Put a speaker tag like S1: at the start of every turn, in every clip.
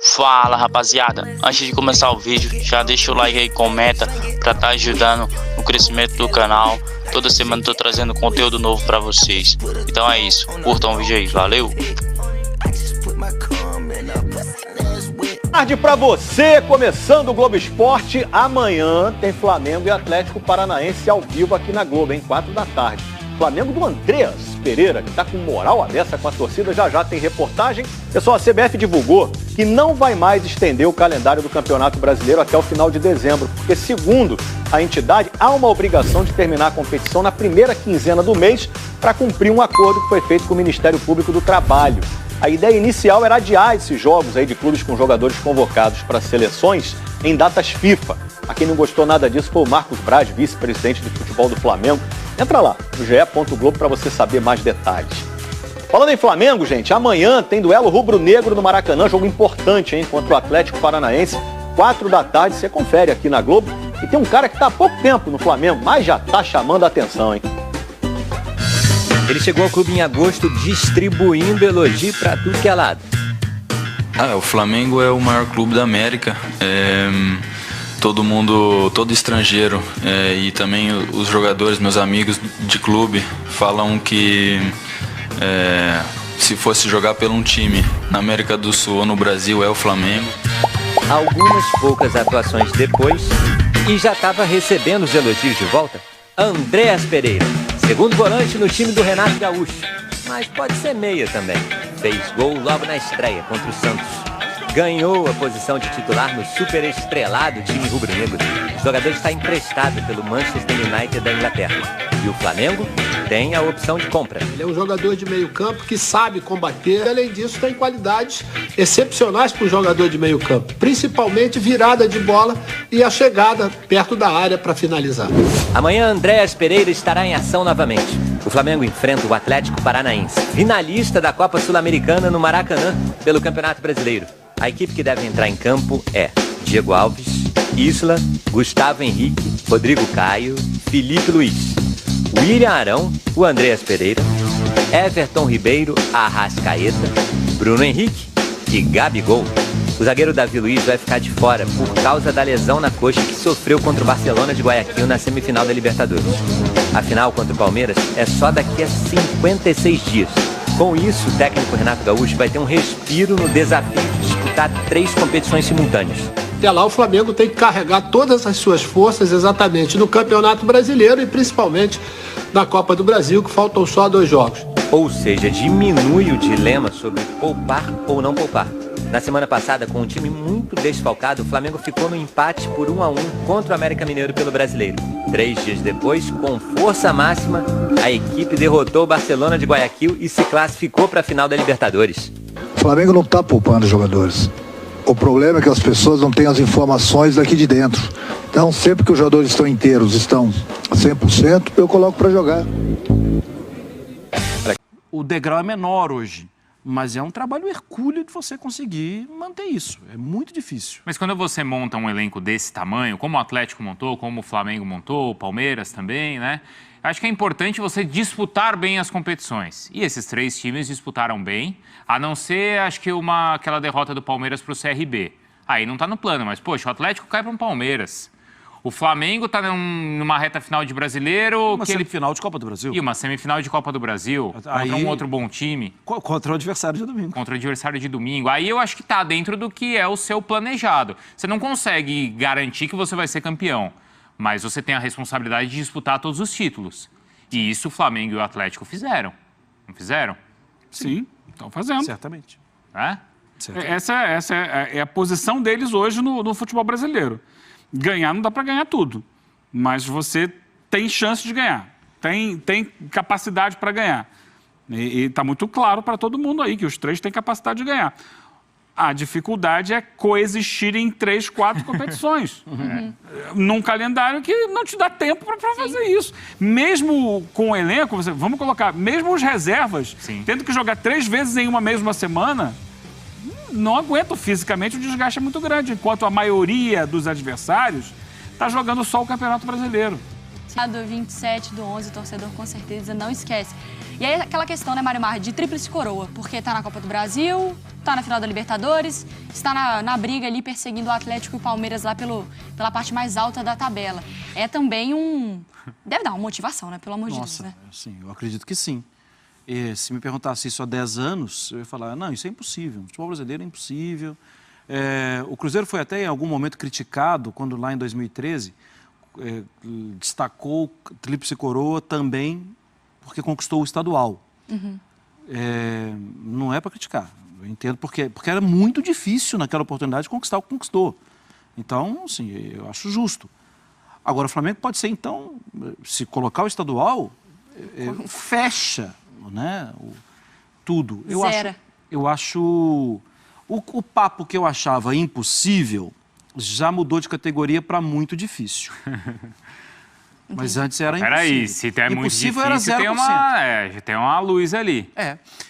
S1: Fala rapaziada, antes de começar o vídeo, já deixa o like aí, comenta pra estar ajudando no crescimento do canal. Toda semana eu tô trazendo conteúdo novo pra vocês. Então é isso, curtam o vídeo aí, valeu!
S2: Tarde pra você, começando o Globo Esporte. Amanhã tem Flamengo e Atlético Paranaense ao vivo aqui na Globo, em 4 da tarde. Flamengo do Andreas Pereira, que tá com moral à beça com a torcida, já tem reportagem. Pessoal, a CBF divulgou que não vai mais estender o calendário do Campeonato Brasileiro até o final de dezembro, porque, segundo a entidade, há uma obrigação de terminar a competição na primeira quinzena do mês para cumprir um acordo que foi feito com o Ministério Público do Trabalho. A ideia inicial era adiar esses jogos aí de clubes com jogadores convocados para seleções em datas FIFA. A quem não gostou nada disso foi o Marcos Braz, vice-presidente de futebol do Flamengo. Entra lá no ge.globo para você saber mais detalhes. Falando em Flamengo, gente, amanhã tem duelo rubro-negro no Maracanã, jogo importante, hein, contra o Atlético Paranaense, 4 da tarde, você confere aqui na Globo. E tem um cara que está há pouco tempo no Flamengo, mas já está chamando a atenção, hein.
S3: Ele chegou ao clube em agosto distribuindo elogio para tudo que é lado.
S4: O Flamengo é o maior clube da América. Todo estrangeiro e também os jogadores, meus amigos de clube, falam que se fosse jogar por um time na América do Sul ou no Brasil é o Flamengo.
S3: Algumas poucas atuações depois e já estava recebendo os elogios de volta. Andreas Pereira, segundo volante no time do Renato Gaúcho, mas pode ser meia também. Fez gol logo na estreia contra o Santos. Ganhou a posição de titular no super estrelado time rubro-negro. O jogador está emprestado pelo Manchester United da Inglaterra. E o Flamengo tem a opção de compra.
S5: Ele é um jogador de meio campo que sabe combater. Além disso, tem qualidades excepcionais para o jogador de meio campo. Principalmente virada de bola e a chegada perto da área para finalizar.
S3: Amanhã, Andreas Pereira estará em ação novamente. O Flamengo enfrenta o Atlético Paranaense, finalista da Copa Sul-Americana no Maracanã, pelo Campeonato Brasileiro. A equipe que deve entrar em campo é Diego Alves, Isla, Gustavo Henrique, Rodrigo Caio, Felipe Luiz, William Arão, o Andreas Pereira, Everton Ribeiro, Arrascaeta, Bruno Henrique e Gabigol. O zagueiro Davi Luiz vai ficar de fora por causa da lesão na coxa que sofreu contra o Barcelona de Guayaquil na semifinal da Libertadores. A final contra o Palmeiras é só daqui a 56 dias. Com isso, o técnico Renato Gaúcho vai ter um respiro no desafio de disputar 3 competições simultâneas.
S5: Até lá, o Flamengo tem que carregar todas as suas forças exatamente no Campeonato Brasileiro e principalmente na Copa do Brasil, que faltam só 2 jogos.
S3: Ou seja, diminui o dilema sobre poupar ou não poupar. Na semana passada, com um time muito desfalcado, o Flamengo ficou no empate por 1-1 contra o América Mineiro pelo Brasileiro. 3 dias depois, com força máxima, a equipe derrotou o Barcelona de Guayaquil e se classificou para a final da Libertadores.
S6: O Flamengo não está poupando jogadores. O problema é que as pessoas não têm as informações daqui de dentro. Então, sempre que os jogadores estão inteiros, estão 100%, eu coloco para jogar.
S7: O degrau é menor hoje. Mas é um trabalho hercúleo de você conseguir manter isso. É muito difícil.
S8: Mas quando você monta um elenco desse tamanho, como o Atlético montou, como o Flamengo montou, o Palmeiras também, né? Acho que é importante você disputar bem as competições. E esses 3 times disputaram bem, a não ser, acho que, aquela derrota do Palmeiras para o CRB. Aí não está no plano, mas, poxa, o Atlético cai para um Palmeiras. O Flamengo está numa reta final de Brasileiro...
S7: Uma semifinal de Copa do Brasil.
S8: E uma semifinal de Copa do Brasil, contra um outro bom time.
S7: Contra o adversário de domingo.
S8: Contra o adversário de domingo. Aí eu acho que está dentro do que é o seu planejado. Você não consegue garantir que você vai ser campeão, mas você tem a responsabilidade de disputar todos os títulos. E isso o Flamengo e o Atlético fizeram. Não fizeram?
S9: Sim, estão fazendo.
S7: Certamente.
S9: Essa é a posição deles hoje no futebol brasileiro. Ganhar não dá para ganhar tudo, mas você tem chance de ganhar, tem capacidade para ganhar. E está muito claro para todo mundo aí que os 3 têm capacidade de ganhar. A dificuldade é coexistir em 3, 4 competições. Num calendário que não te dá tempo para fazer isso. Mesmo com o elenco, vamos colocar, mesmo os reservas, tendo que jogar 3 vezes em uma mesma semana... não aguentam fisicamente, o desgaste é muito grande, enquanto a maioria dos adversários está jogando só o Campeonato Brasileiro.
S10: Do 27/11, o torcedor com certeza não esquece. E aí aquela questão, né, Mário Mar, de tríplice coroa, porque tá na Copa do Brasil, tá na final da Libertadores, está na briga ali perseguindo o Atlético e o Palmeiras lá pela parte mais alta da tabela. É também deve dar uma motivação, né, pelo amor de Deus, né?
S7: Sim, eu acredito que sim. E se me perguntasse isso há 10 anos, eu ia falar, não, isso é impossível, o futebol brasileiro é impossível. O Cruzeiro foi até em algum momento criticado, quando lá em 2013, destacou tríplice coroa também porque conquistou o estadual. Não é para criticar, eu entendo, porque era muito difícil naquela oportunidade conquistar o que conquistou. Então, assim, eu acho justo. Agora, o Flamengo pode ser, então, se colocar o estadual, fecha, né, tudo. Eu acho o papo que eu achava impossível já mudou de categoria para muito difícil. Mas antes era impossível.
S8: Peraí, se é muito difícil,
S7: era 0%.
S8: Tem uma luz ali.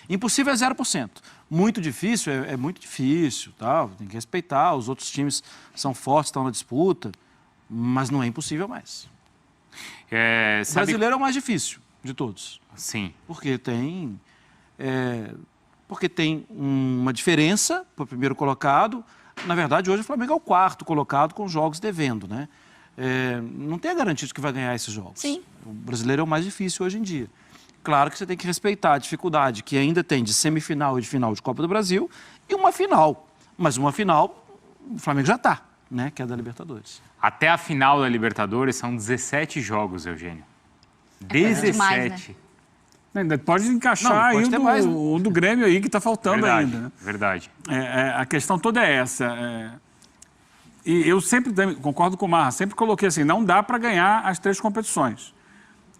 S7: Impossível é 0%. Muito difícil é muito difícil, tá? Tem que respeitar, os outros times são fortes, estão na disputa, mas não é impossível mais. O brasileiro é o mais difícil de todos.
S8: Sim.
S7: Porque tem uma diferença para o primeiro colocado. Na verdade, hoje o Flamengo é o quarto colocado com jogos devendo, né? Não tem a garantia de que vai ganhar esses jogos.
S10: Sim.
S7: O brasileiro é o mais difícil hoje em dia. Claro que você tem que respeitar a dificuldade que ainda tem de semifinal e de final de Copa do Brasil e uma final. Mas uma final, o Flamengo já está, né? Que é a da Libertadores.
S8: Até a final da Libertadores são 17 jogos, Eugênio. 17.
S10: Demais, né?
S9: Ainda pode encaixar aí o do Grêmio aí que está faltando ainda. Né?
S8: Verdade.
S9: A questão toda é essa. E eu sempre concordo com o Marra, sempre coloquei assim, não dá para ganhar as 3 competições.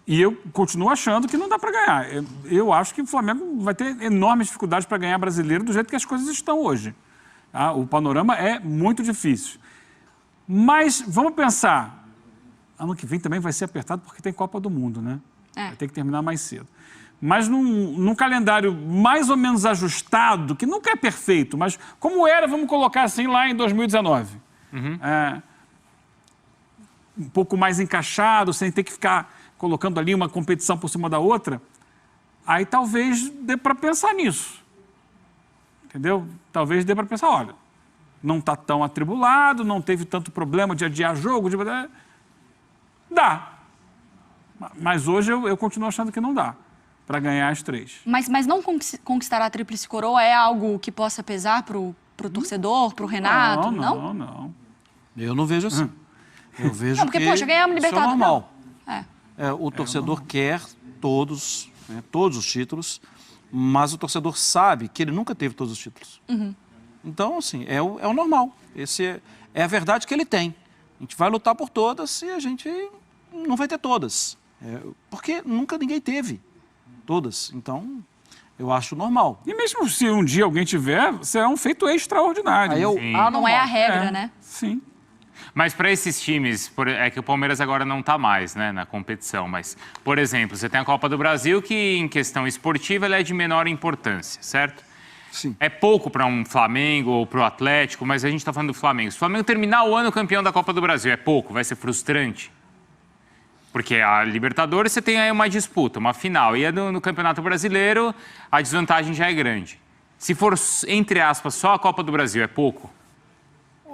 S9: E eu continuo achando que não dá para ganhar. Eu acho que o Flamengo vai ter enormes dificuldades para ganhar brasileiro do jeito que as coisas estão hoje. Tá? O panorama é muito difícil. Mas vamos pensar, ano que vem também vai ser apertado porque tem Copa do Mundo, né? Vai ter que terminar mais cedo. Mas num calendário mais ou menos ajustado, que nunca é perfeito, mas como era, vamos colocar assim, lá em 2019. Um pouco mais encaixado, sem ter que ficar colocando ali uma competição por cima da outra, aí talvez dê para pensar nisso. Entendeu? Talvez dê para pensar, olha, não está tão atribulado, não teve tanto problema de adiar jogo, dá. Mas hoje eu continuo achando que não dá para ganhar as 3.
S10: Mas não conquistar a tríplice coroa é algo que possa pesar pro torcedor, pro Renato?
S9: Não.
S7: Eu não vejo assim. Eu vejo
S10: porque, poxa, ganhamos Libertadores.
S7: Isso é normal. O torcedor quer todos os títulos, mas o torcedor sabe que ele nunca teve todos os títulos. Então, assim, é o normal. Esse é a verdade que ele tem. A gente vai lutar por todas e a gente não vai ter todas. Porque nunca ninguém teve todas. Então, eu acho normal.
S9: E mesmo se um dia alguém tiver, será um feito extraordinário.
S10: Não é a regra, né?
S9: Sim.
S8: Mas para esses times, é que o Palmeiras agora não está mais, né, na competição, mas, por exemplo, você tem a Copa do Brasil que, em questão esportiva, ela é de menor importância, certo?
S7: Sim.
S8: É pouco para um Flamengo ou para o Atlético, mas a gente está falando do Flamengo. Se o Flamengo terminar o ano campeão da Copa do Brasil, é pouco? Vai ser frustrante? Porque a Libertadores você tem aí uma disputa, uma final, e no Campeonato Brasileiro a desvantagem já é grande. Se for, entre aspas, só a Copa do Brasil, é pouco?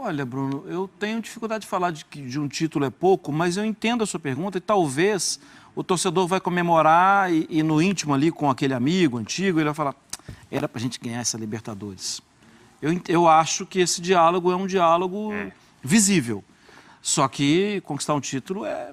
S7: Olha, Bruno, eu tenho dificuldade de falar de um título é pouco, mas eu entendo a sua pergunta e talvez o torcedor vai comemorar e no íntimo ali com aquele amigo antigo, ele vai falar, era pra gente ganhar essa Libertadores. Eu acho que esse diálogo é um diálogo visível, só que conquistar um título é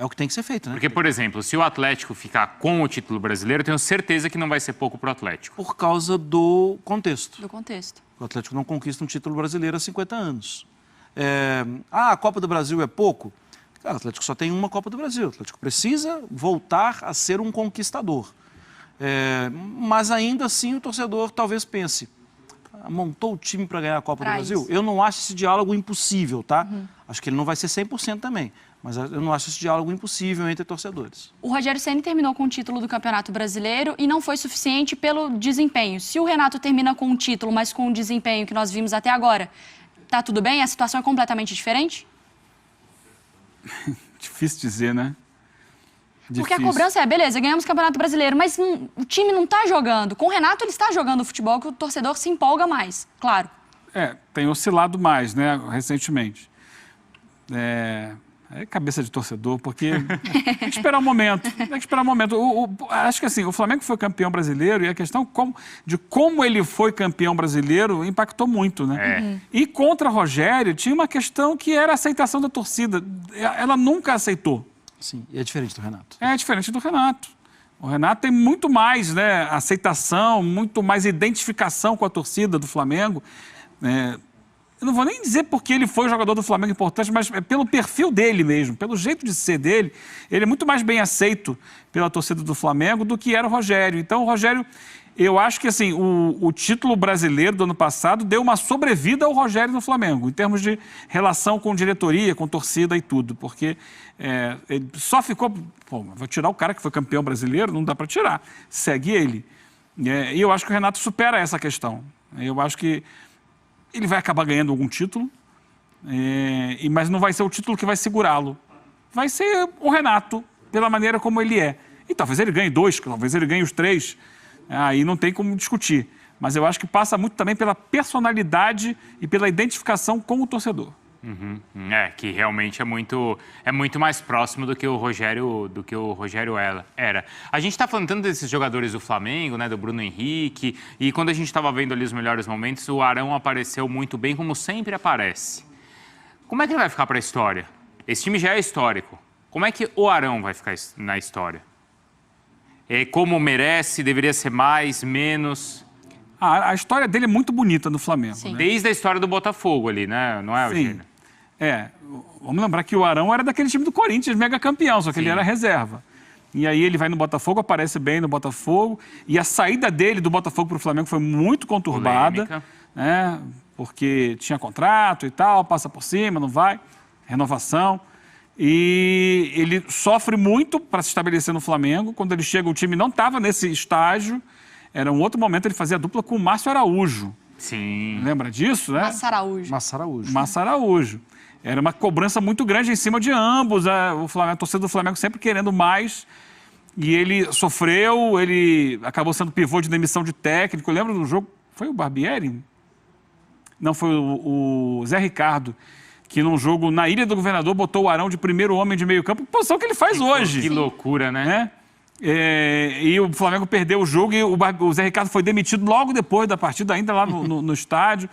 S7: o que tem que ser feito, né?
S8: Porque, por exemplo, se o Atlético ficar com o título brasileiro, eu tenho certeza que não vai ser pouco pro Atlético.
S7: Por causa do contexto.
S10: Do contexto.
S7: O Atlético não conquista um título brasileiro há 50 anos. A Copa do Brasil é pouco? O Atlético só tem uma Copa do Brasil. O Atlético precisa voltar a ser um conquistador. Mas ainda assim o torcedor talvez pense, montou o time para ganhar a Copa do Brasil? Eu não acho esse diálogo impossível, tá? Acho que ele não vai ser 100% também. Mas eu não acho esse diálogo impossível entre torcedores.
S10: O Rogério Ceni terminou com o título do Campeonato Brasileiro e não foi suficiente pelo desempenho. Se o Renato termina com um título, mas com o desempenho que nós vimos até agora, tá tudo bem? A situação é completamente diferente?
S9: Difícil dizer, né?
S10: Porque a cobrança beleza, ganhamos o Campeonato Brasileiro, mas o time não está jogando. Com o Renato, ele está jogando o futebol que o torcedor se empolga mais, claro.
S9: Tem oscilado mais, né, recentemente. Cabeça de torcedor, porque tem que esperar um momento. Tem que esperar um momento. Acho que assim, o Flamengo foi campeão brasileiro e a questão de como ele foi campeão brasileiro impactou muito, né? E contra Rogério tinha uma questão que era a aceitação da torcida. Ela nunca aceitou.
S7: Sim, e é diferente do Renato.
S9: É diferente do Renato. O Renato tem muito mais, né, aceitação, muito mais identificação com a torcida do Flamengo. Eu não vou nem dizer porque ele foi jogador do Flamengo importante, mas pelo perfil dele mesmo, pelo jeito de ser dele, ele é muito mais bem aceito pela torcida do Flamengo do que era o Rogério. Então, o Rogério, eu acho que assim, o título brasileiro do ano passado deu uma sobrevida ao Rogério no Flamengo, em termos de relação com diretoria, com torcida e tudo, porque ele só ficou... vou tirar o cara que foi campeão brasileiro, não dá para tirar, segue ele. E eu acho que o Renato supera essa questão. Eu acho que ele vai acabar ganhando algum título, mas não vai ser o título que vai segurá-lo. Vai ser o Renato, pela maneira como ele é. E talvez ele ganhe 2, talvez ele ganhe os 3. Aí não tem como discutir. Mas eu acho que passa muito também pela personalidade e pela identificação com o torcedor.
S8: Que realmente é muito mais próximo do que o Rogério era. A gente está falando tanto desses jogadores do Flamengo, né, do Bruno Henrique, e quando a gente estava vendo ali os melhores momentos, o Arão apareceu muito bem, como sempre aparece. Como é que ele vai ficar para a história? Esse time já é histórico. Como é que o Arão vai ficar na história? Como merece? Deveria ser mais, menos?
S9: A história dele é muito bonita no Flamengo.
S10: Sim.
S9: Né?
S8: Desde a história do Botafogo ali, né? Não é, Eugênio?
S9: Sim. Vamos lembrar que o Arão era daquele time do Corinthians, mega campeão, só que ele era reserva. E aí ele vai no Botafogo, aparece bem no Botafogo, e a saída dele do Botafogo para o Flamengo foi muito conturbada, né? Porque tinha contrato e tal, passa por cima, não vai, renovação. E ele sofre muito para se estabelecer no Flamengo. Quando ele chega, o time não estava nesse estágio. Era um outro momento, ele fazia dupla com o Márcio Araújo.
S8: Sim.
S9: Lembra disso, né?
S10: Massa
S9: Araújo. Era uma cobrança muito grande em cima de ambos. A torcida do Flamengo sempre querendo mais. E ele sofreu, ele acabou sendo pivô de demissão de técnico. Eu lembro do jogo, foi o Barbieri? Não, foi o Zé Ricardo, que num jogo na Ilha do Governador botou o Arão de primeiro homem de meio campo, posição que ele faz hoje.
S8: Que loucura, né?
S9: E o Flamengo perdeu o jogo e o Zé Ricardo foi demitido logo depois da partida, ainda lá no estádio.